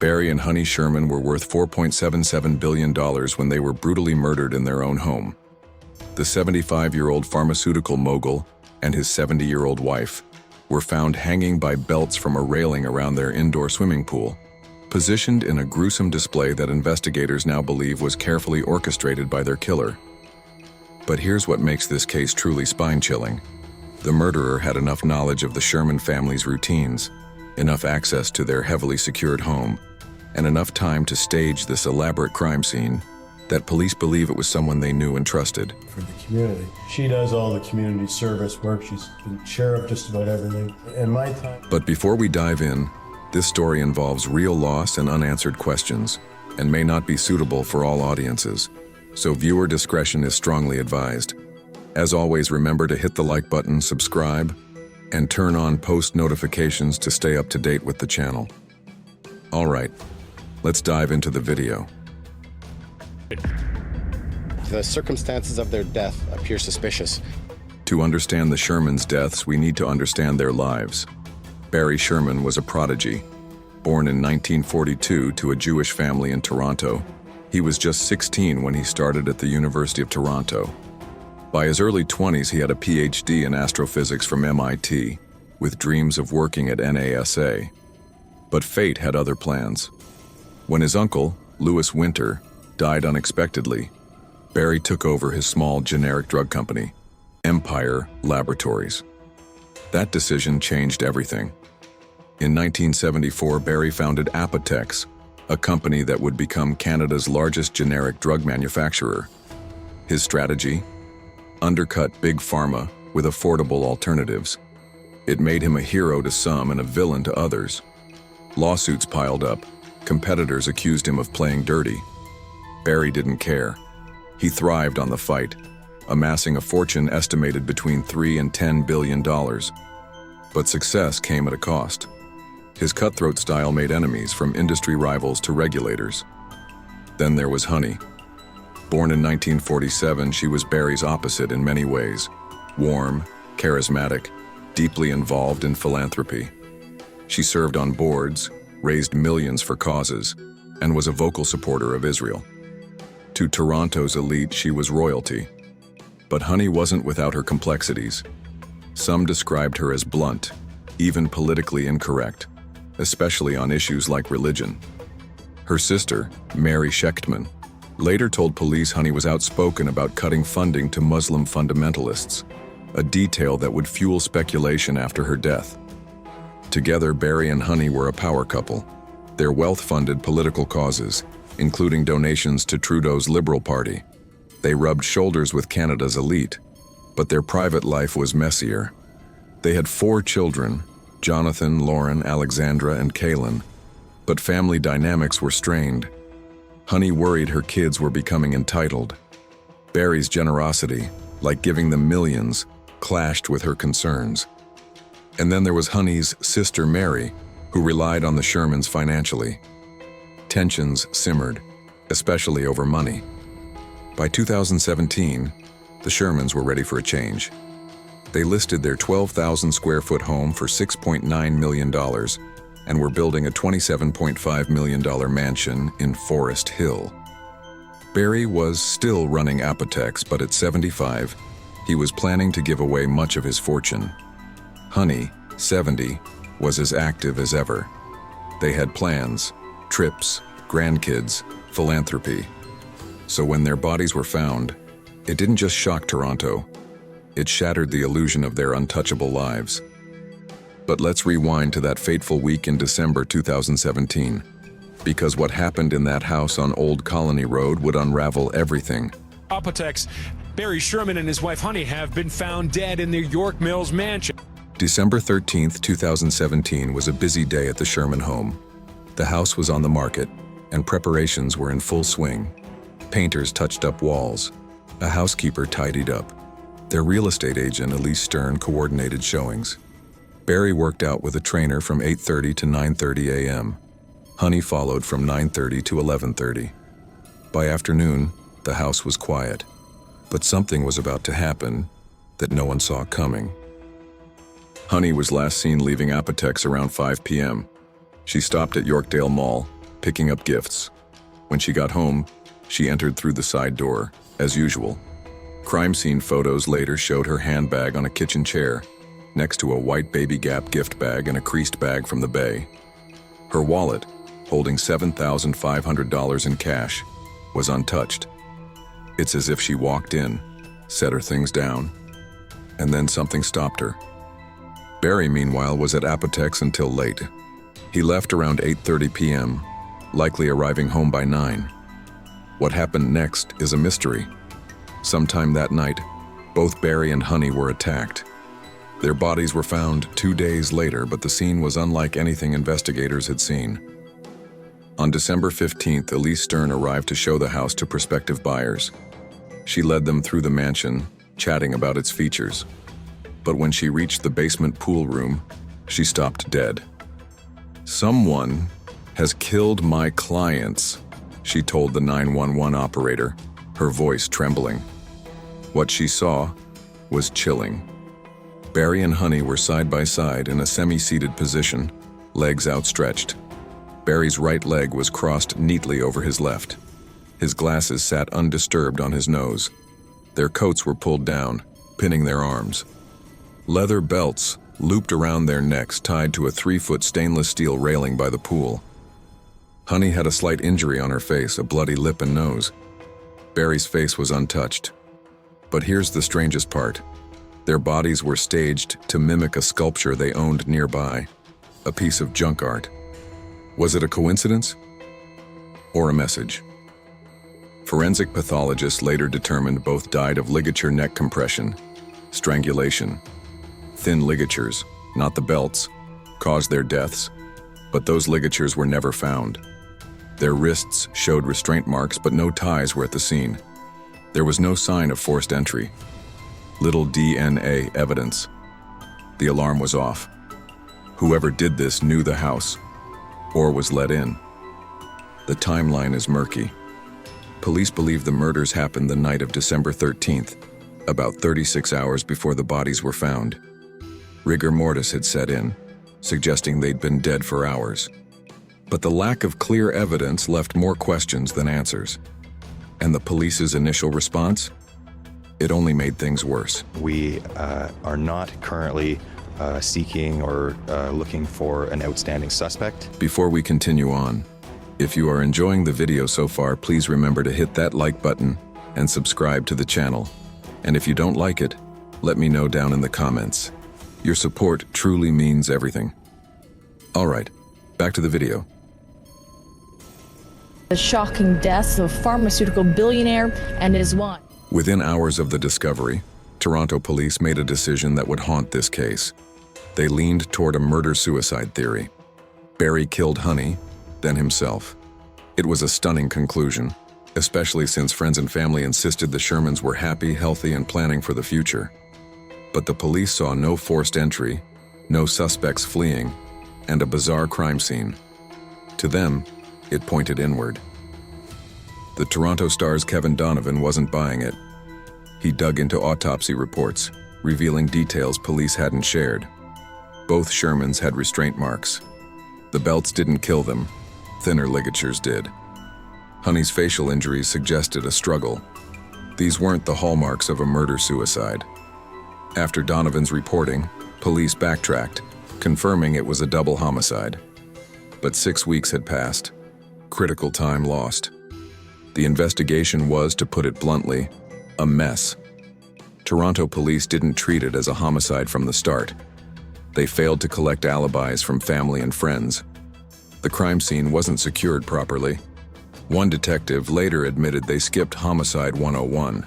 Barry and Honey Sherman were worth $4.77 billion when they were brutally murdered in their own home. The 75-year-old pharmaceutical mogul and his 70-year-old wife were found hanging by belts from a railing around their indoor swimming pool, positioned in a gruesome display that investigators now believe was carefully orchestrated by their killer. But here's what makes this case truly spine-chilling. The murderer had enough knowledge of the Sherman family's routines, enough access to their heavily secured home, and enough time to stage this elaborate crime scene that police believe it was someone they knew and trusted. For the community. She does all the community service work. She's been chair of just about everything. In my time. But before we dive in, this story involves real loss and unanswered questions, and may not be suitable for all audiences, so viewer discretion is strongly advised. As always, remember to hit the like button, subscribe, and turn on post notifications to stay up to date with the channel. All right, let's dive into the video. The circumstances of their death appear suspicious. To understand the Shermans' deaths, we need to understand their lives. Barry Sherman was a prodigy. Born in 1942 to a Jewish family in Toronto, he was just 16 when he started at the University of Toronto. By his early 20s, he had a PhD in astrophysics from MIT, with dreams of working at NASA. But fate had other plans. When his uncle, Louis Winter, died unexpectedly, Barry took over his small generic drug company, Empire Laboratories. That decision changed everything. In 1974, Barry founded Apotex, a company that would become Canada's largest generic drug manufacturer. His strategy? Undercut Big Pharma with affordable alternatives. It made him a hero to some and a villain to others. Lawsuits piled up. Competitors accused him of playing dirty. Barry didn't care. He thrived on the fight, amassing a fortune estimated between $3 and $10 billion. But success came at a cost. His cutthroat style made enemies, from industry rivals to regulators. Then there was Honey. Born in 1947, she was Barry's opposite in many ways. Warm, charismatic, deeply involved in philanthropy. She served on boards, raised millions for causes, and was a vocal supporter of Israel. To Toronto's elite, she was royalty. But Honey wasn't without her complexities. Some described her as blunt, even politically incorrect, especially on issues like religion. Her sister, Mary Shechtman, later told police Honey was outspoken about cutting funding to Muslim fundamentalists, a detail that would fuel speculation after her death. Together, Barry and Honey were a power couple. Their wealth funded political causes, including donations to Trudeau's Liberal Party. They rubbed shoulders with Canada's elite, but their private life was messier. They had 4 children, Jonathan, Lauren, Alexandra, and Kaylin, but family dynamics were strained. Honey worried her kids were becoming entitled. Barry's generosity, like giving them millions, clashed with her concerns. And then there was Honey's sister Mary, who relied on the Shermans financially. Tensions simmered, especially over money. By 2017, the Shermans were ready for a change. They listed their 12,000 square foot home for $6.9 million and were building a $27.5 million mansion in Forest Hill. Barry was still running Apotex, but at 75, he was planning to give away much of his fortune. Honey, 70, was as active as ever. They had plans, trips, grandkids, philanthropy. So when their bodies were found, it didn't just shock Toronto, it shattered the illusion of their untouchable lives. But let's rewind to that fateful week in December 2017, because what happened in that house on Old Colony Road would unravel everything. Apotex, Barry Sherman and his wife Honey have been found dead in their York Mills mansion. December 13th, 2017 was a busy day at the Sherman home. The house was on the market, and preparations were in full swing. Painters touched up walls. A housekeeper tidied up. Their real estate agent, Elise Stern, coordinated showings. Barry worked out with a trainer from 8:30 to 9:30 a.m. Honey followed from 9:30 to 11:30. By afternoon, the house was quiet, but something was about to happen that no one saw coming. Honey was last seen leaving Apotex around 5 p.m. She stopped at Yorkdale Mall, picking up gifts. When she got home, she entered through the side door, as usual. Crime scene photos later showed her handbag on a kitchen chair, next to a white Baby Gap gift bag and a creased bag from the Bay. Her wallet, holding $7,500 in cash, was untouched. It's as if she walked in, set her things down, and then something stopped her. Barry, meanwhile, was at Apotex until late. He left around 8:30 p.m., likely arriving home by 9. What happened next is a mystery. Sometime that night, both Barry and Honey were attacked. Their bodies were found 2 days later, but the scene was unlike anything investigators had seen. On December 15th, Elise Stern arrived to show the house to prospective buyers. She led them through the mansion, chatting about its features. But when she reached the basement pool room, she stopped dead. "Someone has killed my clients," she told the 911 operator, her voice trembling. What she saw was chilling. Barry and Honey were side by side in a semi-seated position, legs outstretched. Barry's right leg was crossed neatly over his left. His glasses sat undisturbed on his nose. Their coats were pulled down, pinning their arms. Leather belts looped around their necks, tied to a 3-foot stainless steel railing by the pool. Honey had a slight injury on her face, a bloody lip and nose. Barry's face was untouched. But here's the strangest part. Their bodies were staged to mimic a sculpture they owned nearby, a piece of junk art. Was it a coincidence? Or a message? Forensic pathologists later determined both died of ligature neck compression, strangulation. Thin ligatures, not the belts, caused their deaths, but those ligatures were never found. Their wrists showed restraint marks, but no ties were at the scene. There was no sign of forced entry. Little DNA evidence. The alarm was off. Whoever did this knew the house, or was let in. The timeline is murky. Police believe the murders happened the night of December 13th, about 36 hours before the bodies were found. Rigor mortis had set in, suggesting they'd been dead for hours. But the lack of clear evidence left more questions than answers. And the police's initial response? It only made things worse. We are not currently seeking or looking for an outstanding suspect. Before we continue on, if you are enjoying the video so far, please remember to hit that like button and subscribe to the channel. And if you don't like it, let me know down in the comments. Your support truly means everything. All right, back to the video. The shocking deaths of pharmaceutical billionaire and his wife. Within hours of the discovery, Toronto police made a decision that would haunt this case. They leaned toward a murder-suicide theory. Barry killed Honey, then himself. It was a stunning conclusion, especially since friends and family insisted the Shermans were happy, healthy, and planning for the future. But the police saw no forced entry, no suspects fleeing, and a bizarre crime scene. To them, it pointed inward. The Toronto Star's Kevin Donovan wasn't buying it. He dug into autopsy reports, revealing details police hadn't shared. Both Shermans had restraint marks. The belts didn't kill them, thinner ligatures did. Honey's facial injuries suggested a struggle. These weren't the hallmarks of a murder-suicide. After Donovan's reporting, police backtracked, confirming it was a double homicide. But 6 weeks had passed. Critical time lost. The investigation was, to put it bluntly, a mess. Toronto police didn't treat it as a homicide from the start. They failed to collect alibis from family and friends. The crime scene wasn't secured properly. One detective later admitted they skipped Homicide 101.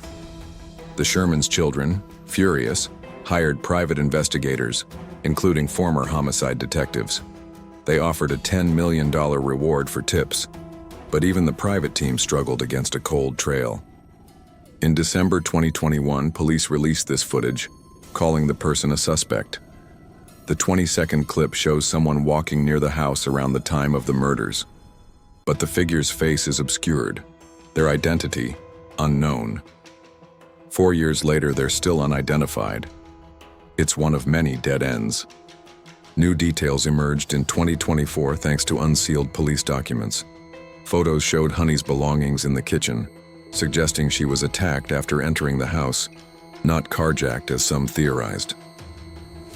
The Shermans' children, furious, hired private investigators, including former homicide detectives. They offered a $10 million reward for tips, but even the private team struggled against a cold trail. In December 2021, police released this footage, calling the person a suspect. The 20-second clip shows someone walking near the house around the time of the murders. But the figure's face is obscured, their identity unknown. 4 years later, they're still unidentified. It's one of many dead ends. New details emerged in 2024 thanks to unsealed police documents. Photos showed Honey's belongings in the kitchen, suggesting she was attacked after entering the house, not carjacked as some theorized.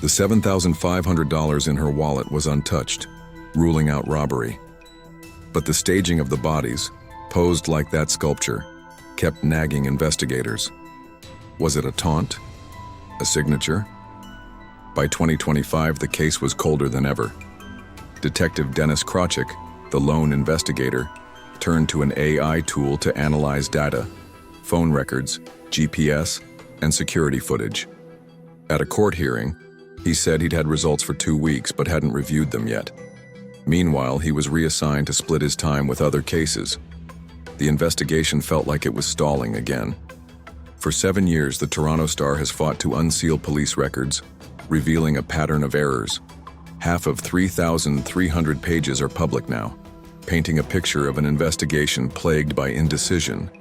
The $7,500 in her wallet was untouched, ruling out robbery. But the staging of the bodies, posed like that sculpture, kept nagging investigators. Was it a taunt? A signature? By 2025, the case was colder than ever. Detective Dennis Krawczyk, the lone investigator, turned to an AI tool to analyze data, phone records, GPS, and security footage. At a court hearing, he said he'd had results for 2 weeks but hadn't reviewed them yet. Meanwhile, he was reassigned to split his time with other cases. The investigation felt like it was stalling again. For 7 years, the Toronto Star has fought to unseal police records, revealing a pattern of errors. Half of 3,300 pages are public now, painting a picture of an investigation plagued by indecision.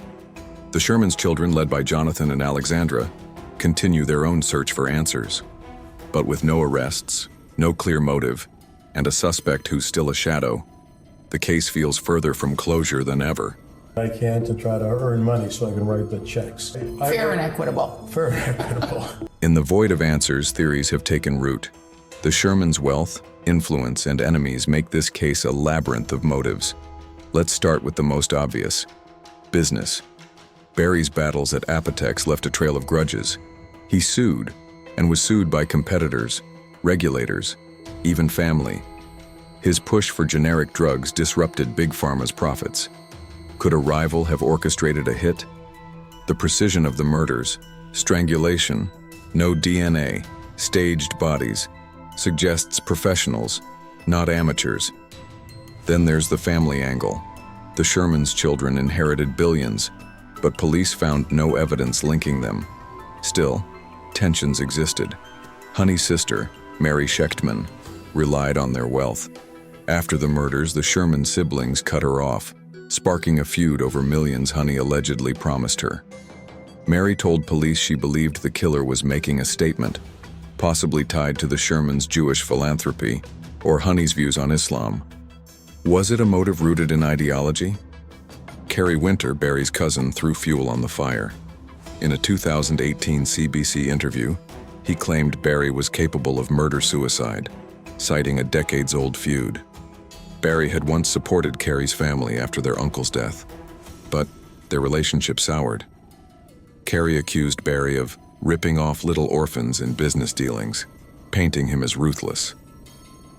The Sherman's children, led by Jonathan and Alexandra, continue their own search for answers. But with no arrests, no clear motive, and a suspect who's still a shadow, the case feels further from closure than ever. I can to try to earn money so I can write the checks. Fair and equitable. Fair and equitable. In the void of answers, theories have taken root. The Sherman's wealth, influence, and enemies make this case a labyrinth of motives. Let's start with the most obvious: business. Barry's battles at Apotex left a trail of grudges. He sued, and was sued by competitors, regulators, even family. His push for generic drugs disrupted Big Pharma's profits. Could a rival have orchestrated a hit? The precision of the murders, strangulation, no DNA, staged bodies, suggests professionals, not amateurs. Then there's the family angle. The Sherman's children inherited billions, but police found no evidence linking them. Still, tensions existed. Honey's sister, Mary Shechtman, relied on their wealth. After the murders, the Sherman siblings cut her off, sparking a feud over millions Honey allegedly promised her. Mary told police she believed the killer was making a statement, possibly tied to the Sherman's Jewish philanthropy or Honey's views on Islam. Was it a motive rooted in ideology? Kerry Winter, Barry's cousin, threw fuel on the fire. In a 2018 CBC interview, he claimed Barry was capable of murder-suicide, citing a decades-old feud. Barry had once supported Kerry's family after their uncle's death, but their relationship soured. Kerry accused Barry of ripping off little orphans in business dealings, painting him as ruthless.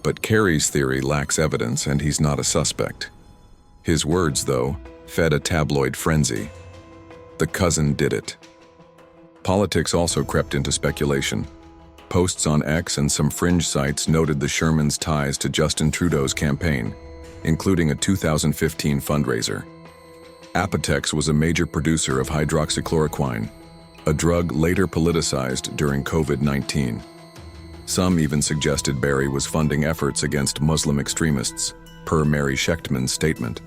But Kerry's theory lacks evidence, and he's not a suspect. His words, though, fed a tabloid frenzy. The cousin did it. Politics also crept into speculation. Posts on X and some fringe sites noted the Shermans' ties to Justin Trudeau's campaign, including a 2015 fundraiser. Apotex was a major producer of hydroxychloroquine, a drug later politicized during COVID-19. Some even suggested Barry was funding efforts against Muslim extremists, per Mary Shechtman's statement.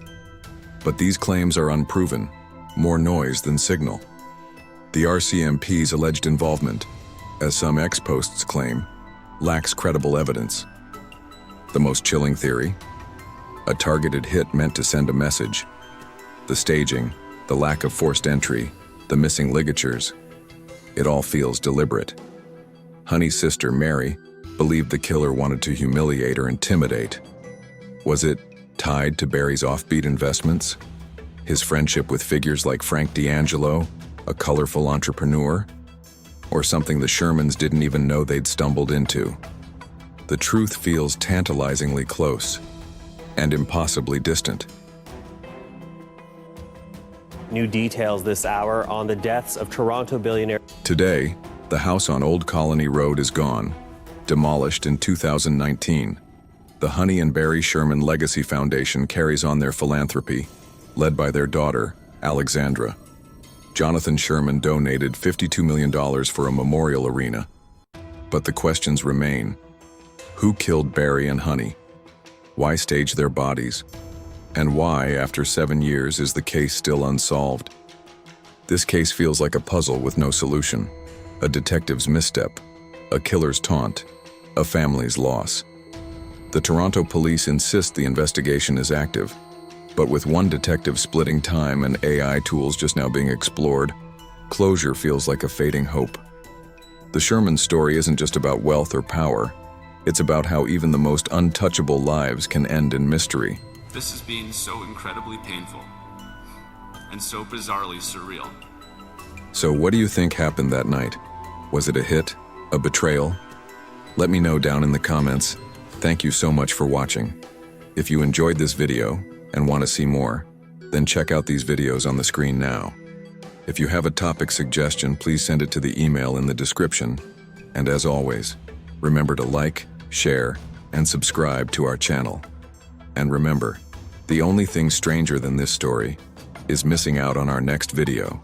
But these claims are unproven, more noise than signal. The RCMP's alleged involvement, as some X-posts claim, lacks credible evidence. The most chilling theory? A targeted hit meant to send a message. The staging, the lack of forced entry, the missing ligatures. It all feels deliberate. Honey's sister, Mary, believed the killer wanted to humiliate or intimidate. Was it tied to Barry's offbeat investments? His friendship with figures like Frank D'Angelo, a colorful entrepreneur? Or something the Shermans didn't even know they'd stumbled into? The truth feels tantalizingly close and impossibly distant. New details this hour on the deaths of Toronto billionaire. Today, the house on Old Colony Road is gone, demolished in 2019. The Honey and Barry Sherman Legacy Foundation carries on their philanthropy, led by their daughter, Alexandra. Jonathan Sherman donated $52 million for a memorial arena. But the questions remain. Who killed Barry and Honey? Why stage their bodies? And why, after 7 years, is the case still unsolved? This case feels like a puzzle with no solution. A detective's misstep, a killer's taunt, a family's loss. The Toronto police insist the investigation is active, But with one detective splitting time and AI tools just now being explored, closure feels like a fading hope. The Sherman story isn't just about wealth or power. It's about how even the most untouchable lives can end in mystery. This has been so incredibly painful and so bizarrely surreal. So what do you think happened that night? Was it a hit? A betrayal? Let me know down in the comments. Thank you so much for watching. If you enjoyed this video and want to see more, then check out these videos on the screen now. If you have a topic suggestion, please send it to the email in the description. And as always, remember to like, share, and subscribe to our channel. And remember, the only thing stranger than this story is missing out on our next video.